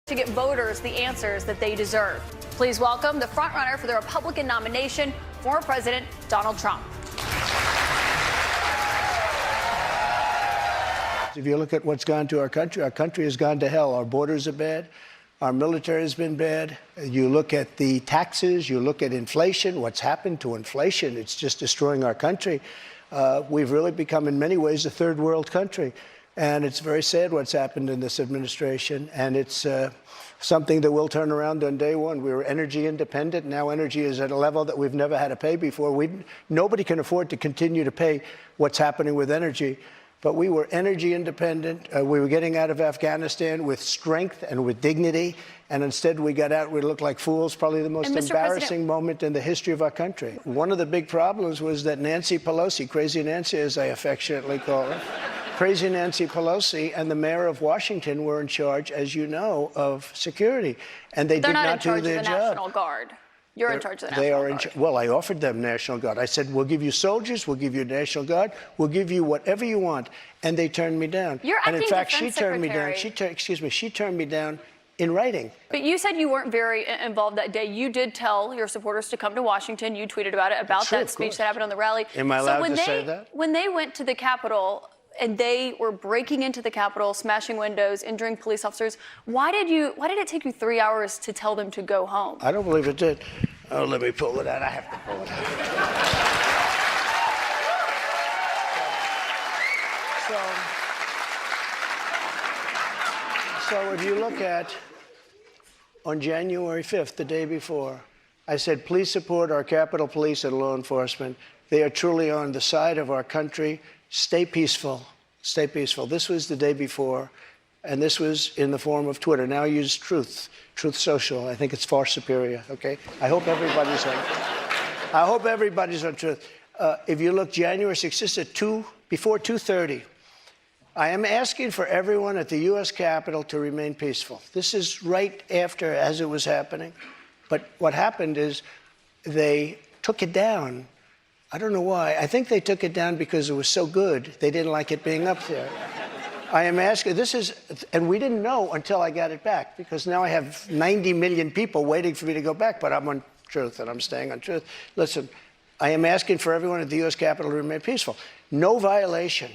to get voters the answers that they deserve. Please welcome the frontrunner for the Republican nomination, former President Donald Trump. If you look at what's gone to our country has gone to hell. Our borders are bad. Our military has been bad. You look at the taxes, you look at inflation, what's happened to inflation, it's just destroying our country. We've really become, in many ways, a third world country. And it's very sad what's happened in this administration. And it's something that will turn around on day one. We were energy independent. Now energy is at a level that we've never had to pay before. Nobody can afford to continue to pay what's happening with energy. But we were energy independent. We were getting out of Afghanistan with strength and with dignity. And instead we got out, we looked like fools, probably the most embarrassing moment in the history of our country. One of the big problems was that Nancy Pelosi, Crazy Nancy as I affectionately call her, Crazy Nancy Pelosi and the mayor of Washington were in charge, as you know, of security. And they did not do their job. They're not in charge of the National Guard. You're in charge of the National Guard. Well, I offered them National Guard. I said, we'll give you soldiers, we'll give you National Guard, we'll give you whatever you want. And they turned me down. You're acting and in fact, defense she turned me secretary. down. She turned me down in writing. But you said you weren't very involved that day. You did tell your supporters to come to Washington. You tweeted about it, about that speech that happened on the rally. Am I allowed to say that? When they went to the Capitol and they were breaking into the Capitol, smashing windows, injuring police officers, why did it take you 3 hours to tell them to go home? I don't believe it did. Oh, let me pull it out. I have to pull it out. So if you look at, on January 5th, the day before, I said, please support our Capitol Police and law enforcement. They are truly on the side of our country. Stay peaceful. Stay peaceful. This was the day before, and this was in the form of Twitter. Now I use Truth Social. I think it's far superior, okay? I hope everybody's on Truth. If you look January 6th, this is before 2:30. I am asking for everyone at the U.S. Capitol to remain peaceful. This is right after, as it was happening. But what happened is they took it down. I don't know why. I think they took it down because it was so good. They didn't like it being up there. I am asking, and we didn't know until I got it back, because now I have 90 million people waiting for me to go back, but I'm on Truth and I'm staying on Truth. Listen, I am asking for everyone at the U.S. Capitol to remain peaceful. No violation.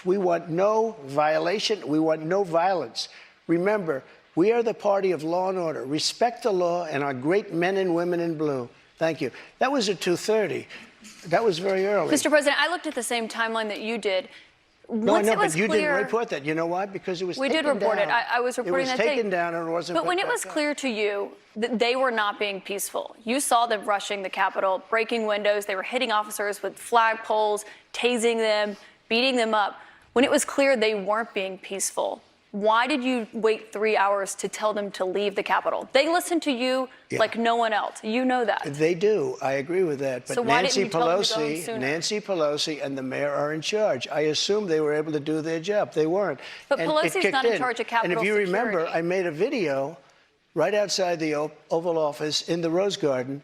We want no violation. We want no violence. Remember, we are the party of law and order. Respect the law and our great men and women in blue. Thank you. That was at 2:30. That was very early. Mr. President, I looked at the same timeline that you did. No, I know, but you didn't report that. You know why? Because it was taken down. We did report it. I was reporting that day. It was taken down and it wasn't But when it was clear to you that they were not being peaceful, you saw them rushing the Capitol, breaking windows, they were hitting officers with flagpoles, tasing them, beating them up. When it was clear they weren't being peaceful, why did you wait 3 hours to tell them to leave the Capitol? They listen to you like no one else. You know that. They do. I agree with that. But so why didn't you tell them to go home sooner? Nancy Pelosi and the mayor are in charge. I assumed they were able to do their job. They weren't. But Pelosi's not in charge of Capitol security. And if you remember, I made a video right outside the Oval Office in the Rose Garden.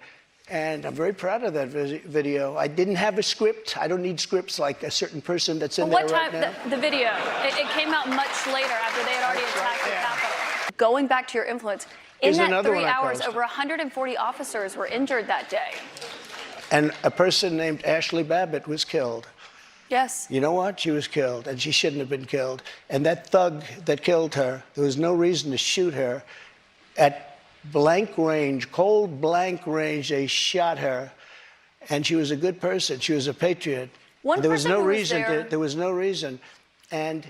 And I'm very proud of that video. I didn't have a script. I don't need scripts like a certain person that's in there right now. What time, the video, it came out much later after they had already attacked the Capitol. Going back to your influence, in that 3 hours, over 140 officers were injured that day. And a person named Ashley Babbitt was killed. Yes. You know what? She was killed, and she shouldn't have been killed. And that thug that killed her, there was no reason to shoot her. At blank range, cold blank range, they shot her, and she was a good person. She was a patriot. There was no reason. And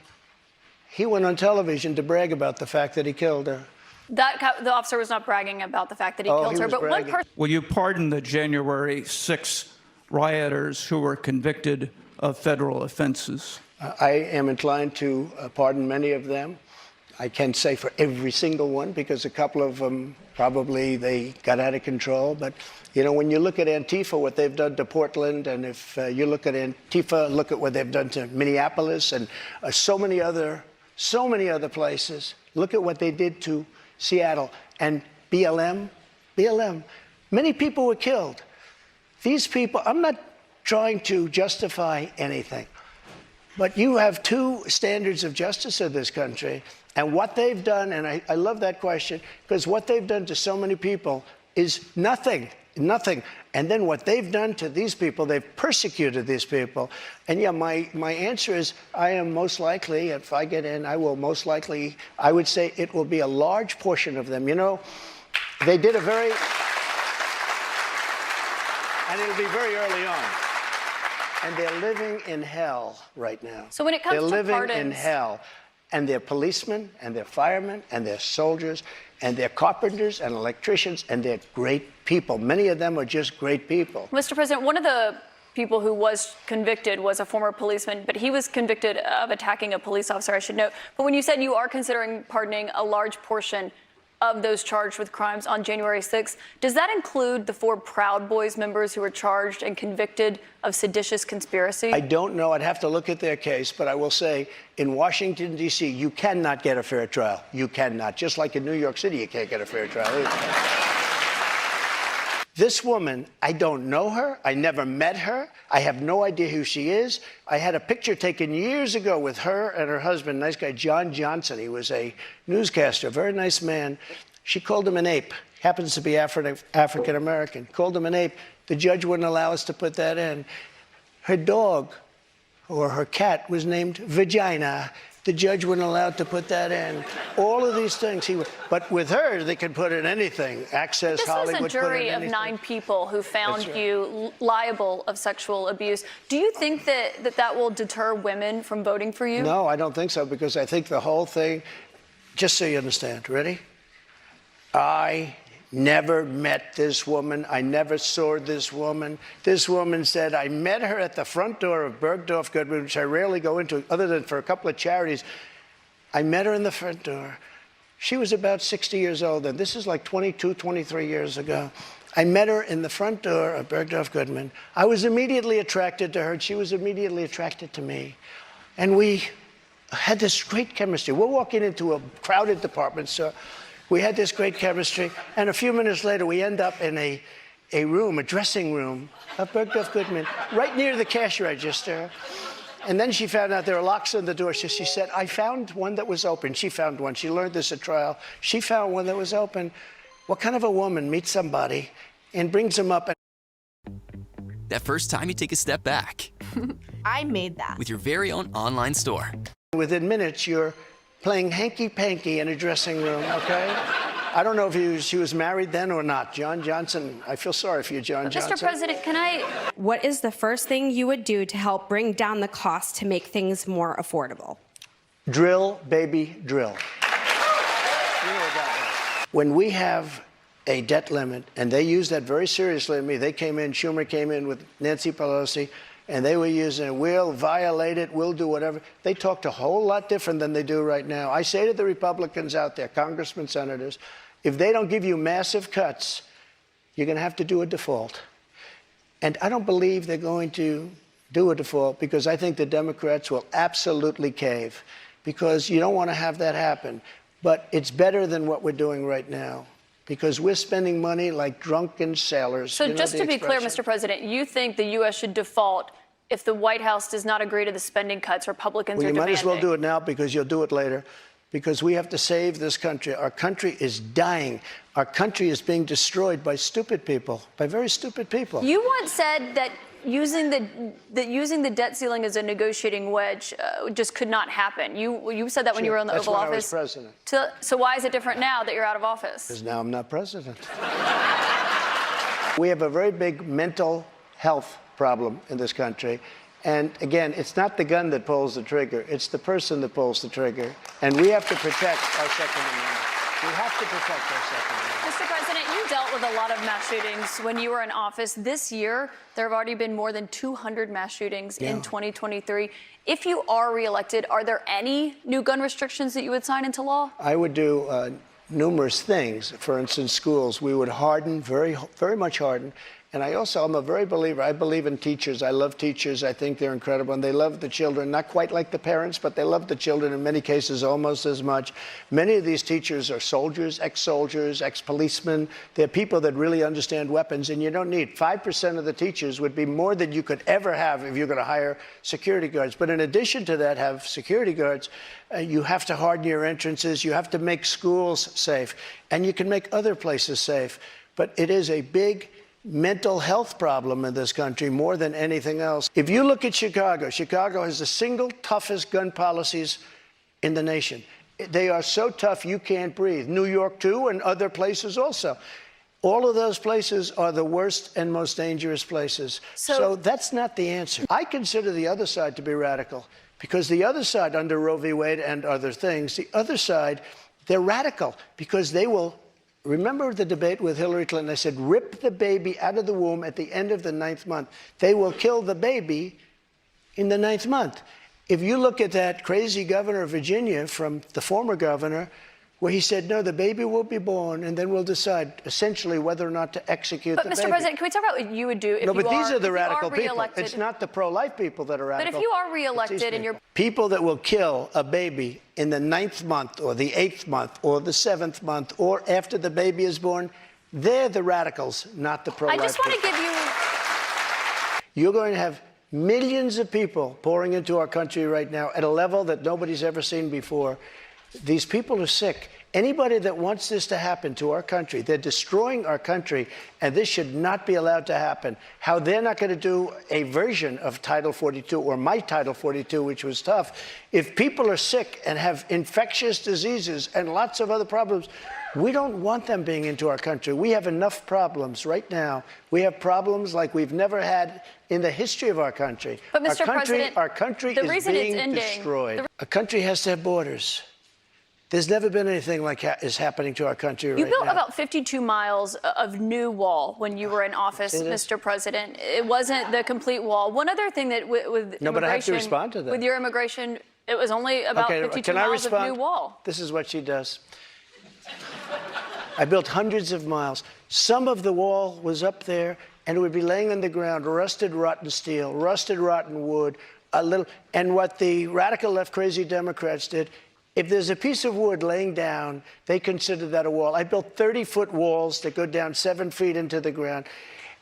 he went on television to brag about the fact that he killed her. The officer was not bragging about the fact that he killed her, but one person. Will you pardon the January 6 rioters who were convicted of federal offenses? I am inclined to pardon many of them. I can't say for every single one, because a couple of them probably they got out of control. But, you know, when you look at Antifa, what they've done to Portland, and if you look at Antifa, look at what they've done to Minneapolis and so many other places. Look at what they did to Seattle and BLM. Many people were killed. These people, I'm not trying to justify anything. But you have two standards of justice in this country, and what they've done, and I love that question, because what they've done to so many people is nothing. Nothing. And then what they've done to these people, they've persecuted these people. And yeah, my answer is I am most likely, if I get in, I will most likely, I would say it will be a large portion of them. You know, they did a very, and it'll be very early on. And they're living in hell right now. So when it comes to they're living pardons, in hell. And they're policemen, and they're firemen, and they're soldiers, and they're carpenters and electricians, and they're great people. Many of them are just great people. Mr. President, one of the people who was convicted was a former policeman, but he was convicted of attacking a police officer, I should note. But when you said you are considering pardoning a large portion of those charged with crimes on January 6th, does that include the 4 Proud Boys members who were charged and convicted of seditious conspiracy? I don't know. I'd have to look at their case, but I will say in Washington, D.C., you cannot get a fair trial. You cannot. Just like in New York City, you can't get a fair trial either. This woman, I don't know her. I never met her. I have no idea who she is. I had a picture taken years ago with her and her husband, nice guy, John Johnson. He was a newscaster, very nice man. She called him an ape. Happens to be African American. Called him an ape. The judge wouldn't allow us to put that in. Her dog or her cat was named Vagina. The judge wouldn't allow to put that in. All of these things. But with her, they could put in anything. Access, Hollywood. This was a jury of 9 people who found you liable of sexual abuse. Do you think that will deter women from voting for you? No, I don't think so, because I think the whole thing, just so you understand, ready? I never met this woman. I never saw this woman. This woman said, I met her at the front door of Bergdorf Goodman, which I rarely go into, other than for a couple of charities. I met her in the front door. She was about 60 years old, and this is like 22, 23 years ago. I met her in the front door of Bergdorf Goodman. I was immediately attracted to her, and she was immediately attracted to me. And we had this great chemistry. We're walking into a crowded department store. We had this great chemistry, and a few minutes later, we end up in a room, a dressing room of Bergdorf Goodman, right near the cash register. And then she found out there were locks on the door. So she said, I found one that was open. She found one. She learned this at trial. She found one that was open. What kind of a woman meets somebody and brings them up? That first time you take a step back. I made that. With your very own online store. Within minutes, you're playing hanky-panky in a dressing room, okay? I don't know if she was married then or not. John Johnson, I feel sorry for you, John Johnson. Mr. President, can I... What is the first thing you would do to help bring down the cost to make things more affordable? Drill, baby, drill. You know that. When we have a debt limit, and they use that very seriously on me, they came in, Schumer came in with Nancy Pelosi, and they were using, we'll violate it, we'll do whatever. They talked a whole lot different than they do right now. I say to the Republicans out there, congressmen, senators, if they don't give you massive cuts, you're going to have to do a default. And I don't believe they're going to do a default, because I think the Democrats will absolutely cave, because you don't want to have that happen. But it's better than what we're doing right now, because we're spending money like drunken sailors. So just to be clear, Mr. President, you think the U.S. should default if the White House does not agree to the spending cuts Republicans are demanding? Well, you might as well do it now, because you'll do it later, because we have to save this country. Our country is dying. Our country is being destroyed by stupid people, by very stupid people. You once said that using the debt ceiling as a negotiating wedge just could not happen. You said that when you were in the Oval Office. That's when I was president. So why is it different now that you're out of office? Because now I'm not president. We have a very big mental health problem in this country. And again, it's not the gun that pulls the trigger, it's the person that pulls the trigger. And we have to protect our Second Amendment. We have to protect our Second Amendment. Mr. President, you dealt with a lot of mass shootings when you were in office. This year, there have already been more than 200 mass shootings in 2023. If you are reelected, are there any new gun restrictions that you would sign into law? I would do numerous things. For instance, schools, we would harden, very much harden. And I'm a very believer. I believe in teachers. I love teachers. I think they're incredible. And they love the children, not quite like the parents, but they love the children in many cases almost as much. Many of these teachers are soldiers, ex-soldiers, ex-policemen. They're people that really understand weapons. And you don't need 5% of the teachers would be more than you could ever have if you're going to hire security guards. But in addition to that, have security guards. You have to harden your entrances. You have to make schools safe. And you can make other places safe. But it is a big mental health problem in this country more than anything else. If you look at Chicago, Chicago has the single toughest gun policies in the nation. They are so tough you can't breathe. New York, too, and other places also. All of those places are the worst and most dangerous places. So that's not the answer. I consider the other side to be radical because the other side, under Roe v. Wade and other things, the other side, they're radical because they will. Remember the debate with Hillary Clinton? I said, rip the baby out of the womb at the end of the 9th month. They will kill the baby in the 9th month. If you look at that crazy governor of Virginia from the former governor, where he said, no, the baby will be born, and then we'll decide essentially whether or not to execute the baby. But, Mr. President, can we talk about what you would do if you are No, but these are the radical people. Re-elected? It's not the pro-life people that are radical. But if you are re-elected and you're... People that will kill a baby in the 9th month or the 8th month or the 7th month or after the baby is born, they're the radicals, not the pro-life I just want to give you... You're going to have millions of people pouring into our country right now at a level that nobody's ever seen before. These people are sick. Anybody that wants this to happen to our country, they're destroying our country, and this should not be allowed to happen. How they're not going to do a version of Title 42 or my Title 42, which was tough. If people are sick and have infectious diseases and lots of other problems, we don't want them being into our country. We have enough problems right now. We have problems like we've never had in the history of our country. But, Mr. President, our country the is reason being it's ending, destroyed. A country has to have borders. There's never been anything like is happening to our country right now. You built about 52 miles of new wall when you were in office, Mr. President. It wasn't the complete wall. One other thing that with immigration... No, but I have to respond to that. With your immigration, it was only about 52 miles of new wall. This is what she does. I built hundreds of miles. Some of the wall was up there, and it would be laying on the ground, rusted, rotten steel, rusted, rotten wood, and what the radical left crazy Democrats did, if there's a piece of wood laying down, they consider that a wall. I built 30-foot walls that go down 7 feet into the ground.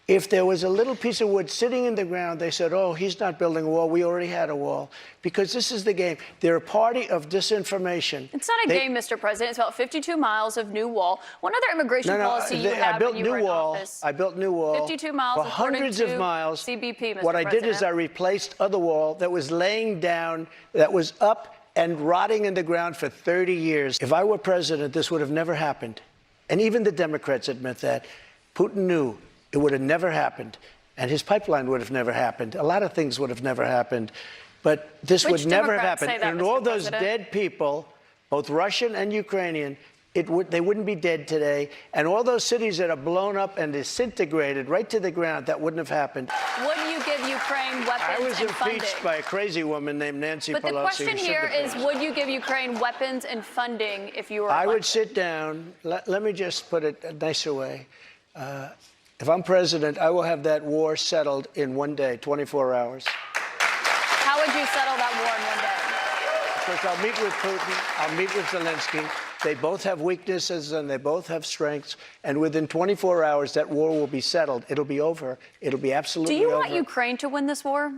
If there was a little piece of wood sitting in the ground, they said, oh, he's not building a wall. We already had a wall. Because this is the game. They're a party of disinformation. It's not a game, Mr. President. It's about 52 miles of new wall. One other immigration policy you had when you were in office. I built new wall. 52 miles, for hundreds of miles. CBP, Mr. President. What I did is I replaced other wall that was laying down, that was up and rotting in the ground for 30 years. If I were president, this would have never happened. And even the Democrats admit that. Putin knew it would have never happened. And his pipeline would have never happened. A lot of things would have never happened. But this would never have happened. And all those dead people, both Russian and Ukrainian, they wouldn't be dead today. And all those cities that are blown up and disintegrated right to the ground, that wouldn't have happened. Would you give Ukraine weapons and funding? I was impeached by a crazy woman named Nancy Pelosi. But the question here is, would you give Ukraine weapons and funding if you were elected? I would sit down. Let me just put it a nicer way. If I'm president, I will have that war settled in 1 day, 24 hours. How would you settle that war in 1 day? Because I'll meet with Putin, I'll meet with Zelensky. They both have weaknesses and they both have strengths. And within 24 hours, that war will be settled. It'll be over. It'll be absolutely over. Do you want Ukraine to win this war?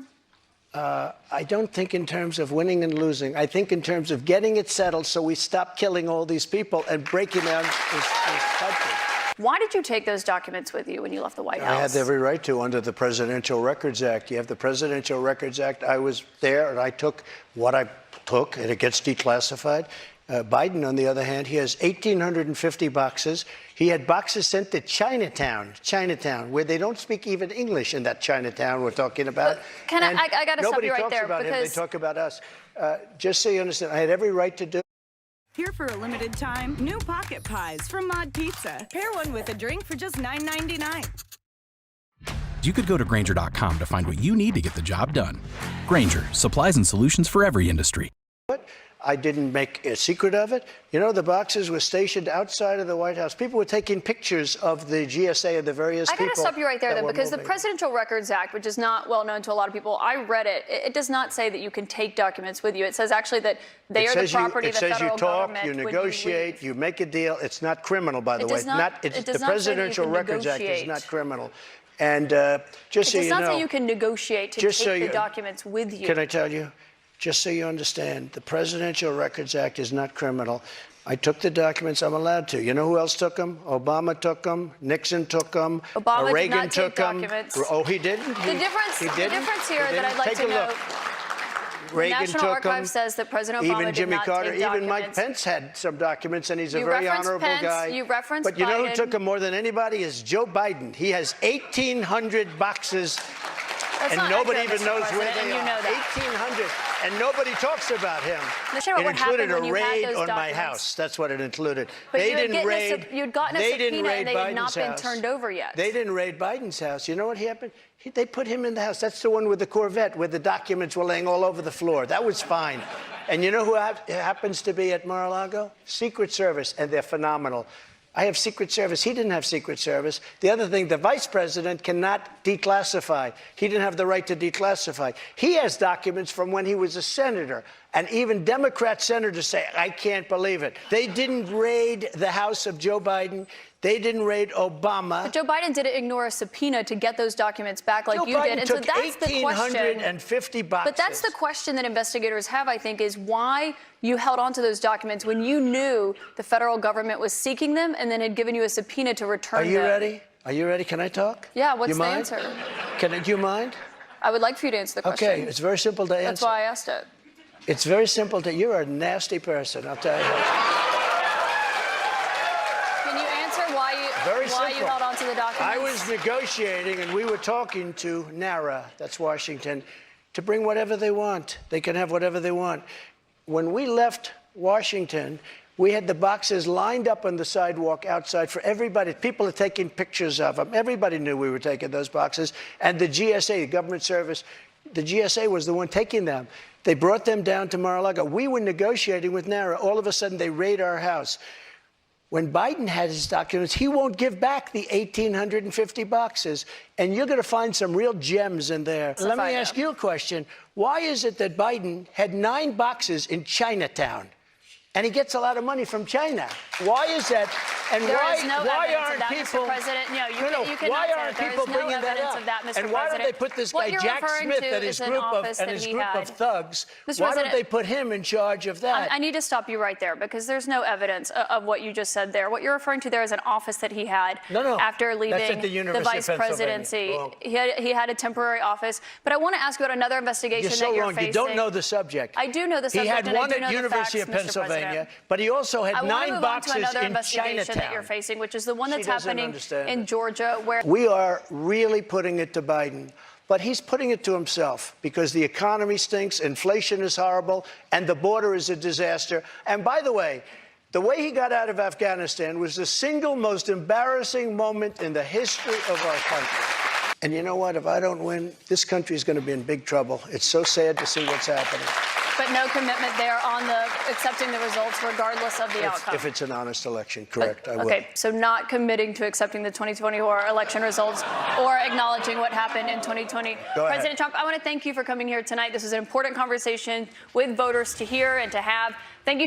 I don't think in terms of winning and losing. I think in terms of getting it settled so we stop killing all these people and breaking down this country. Why did you take those documents with you when you left the White House? I had every right to under the Presidential Records Act. You have the Presidential Records Act. I was there and I took what I took, and it gets declassified. Biden, on the other hand, he has 1,850 boxes. He had boxes sent to Chinatown, where they don't speak even English in that Chinatown we're talking about. Can I got to stop you right there. Nobody talks about him. They talk about us. Just so you understand, I had every right to do. Here for a limited time, new pocket pies from Mod Pizza. Pair one with a drink for just $9.99. You could go to Grainger.com to find what you need to get the job done. Grainger, supplies and solutions for every industry. I didn't make a secret of it. You know, the boxes were stationed outside of the White House. People were taking pictures of the GSA of the various people. I got to stop you right there, that though, were because the moving. Presidential Records Act, which is not well known to a lot of people, I read it. It does not say that you can take documents with you. It says actually that they are the property of the federal government. It says you talk, you when negotiate, leave. you make a deal. It's not criminal, by the way. It does not say The that you Presidential can Records Act is negotiate. not criminal. And just so It does you not know, say you can negotiate to just take so the you- documents with you. Can I tell you? Just so you understand, the Presidential Records Act is not criminal. I took the documents. I'm allowed to. You know who else took them? Obama took them. Nixon took them. Obama did Reagan not take took them. documents. Oh, he didn't? The difference here He that I'd didn't? like Take to a know, look. the Reagan National took Archives them. says that President Obama Even did Jimmy not Carter, take even Mike documents. Pence had some documents, and he's a You very referenced honorable Pence, guy. you referenced But you know who Biden. took them more than anybody is Joe Biden. He has 1,800 boxes. That's And not nobody accurate, even Mr. knows where President, they and you are. know that. 1,800, and nobody talks about him. Let's hear about It what happened included a when you had raid those on my documents. house. That's what it included. But They you had didn't gotten a raid. sub- you'd gotten a they subpoena didn't raid and they had not Biden's been house. turned over yet. They didn't raid Biden's house. You know what happened? They put him in the house. That's the one with the Corvette, where the documents were laying all over the floor. That was fine. And you know who happens to be at Mar-a-Lago? Secret Service, and they're phenomenal. I have Secret Service. He didn't have Secret Service. The other thing, the vice president cannot declassify. He didn't have the right to declassify. He has documents from when he was a senator. And even Democrat senators say, I can't believe it. They didn't raid the house of Joe Biden. They didn't raid Obama. But Joe Biden didn't ignore a subpoena to get those documents back like Joe you Biden did. And so took that's the question. 1,850 boxes. But that's the question that investigators have, I think, is why you held on to those documents when you knew the federal government was seeking them and then had given you a subpoena to return Are them. you ready? Are you ready? Can I talk? Yeah, what's You the mind? answer? Do you mind? I would like for you to answer the question. Okay, it's very simple to answer. That's why I asked it. It's very simple to. You're a nasty person, I'll tell you. Can you answer why you simple. held on to the documents? I was negotiating, and we were talking to NARA, that's Washington, to bring whatever they want. They can have whatever they want. When we left Washington, we had the boxes lined up on the sidewalk outside for everybody. People are taking pictures of them. Everybody knew we were taking those boxes. And the GSA, the government service, the GSA was the one taking them. They brought them down to Mar-a-Lago. We were negotiating with NARA. All of a sudden, they raid our house. When Biden had his documents, he won't give back the 1,850 boxes. And you're going to find some real gems in there. So Let me find ask out. you a question. Why is it that Biden had 9 boxes in Chinatown? And he gets a lot of money from China. Why is that? And There why, is no why evidence aren't of that, people? Mr. President. No, you cannot why say aren't that. There people is no bringing that evidence up? of that, Mr. And why don't they President. put this What guy you're Jack referring Smith to and his is an group of office that he had. thugs? Mr. Why don't President, they put him in charge of that? I need to stop you right there because there's no evidence of what you just said there. What you're referring to there is an office that he had No. after That's leaving at the University vice of Pennsylvania. presidency. Wrong. He had a temporary office. But I want to ask you about another investigation You're so that you're wrong. facing. You don't know the subject. I do know the subject. He had and I one do at know the University facts, of Mr. Pennsylvania, President. but he also had I want to 9 move on boxes to another in investigation that Chinatown. you're facing, which is the one She that's doesn't happening understand in it. Georgia, where We are really putting it to Biden, but he's putting it to himself because the economy stinks, inflation is horrible, and the border is a disaster. And by the way he got out of Afghanistan was the single most embarrassing moment in the history of our country. And you know what? If I don't win, this country is going to be in big trouble. It's so sad to see what's happening. but no commitment there on the accepting the results regardless of the outcome. If it's an honest election, correct, I will. Okay, so not committing to accepting the 2024 election results or acknowledging what happened in 2020. Go ahead. President Trump, I want to thank you for coming here tonight. This is an important conversation with voters to hear and to have. Thank you to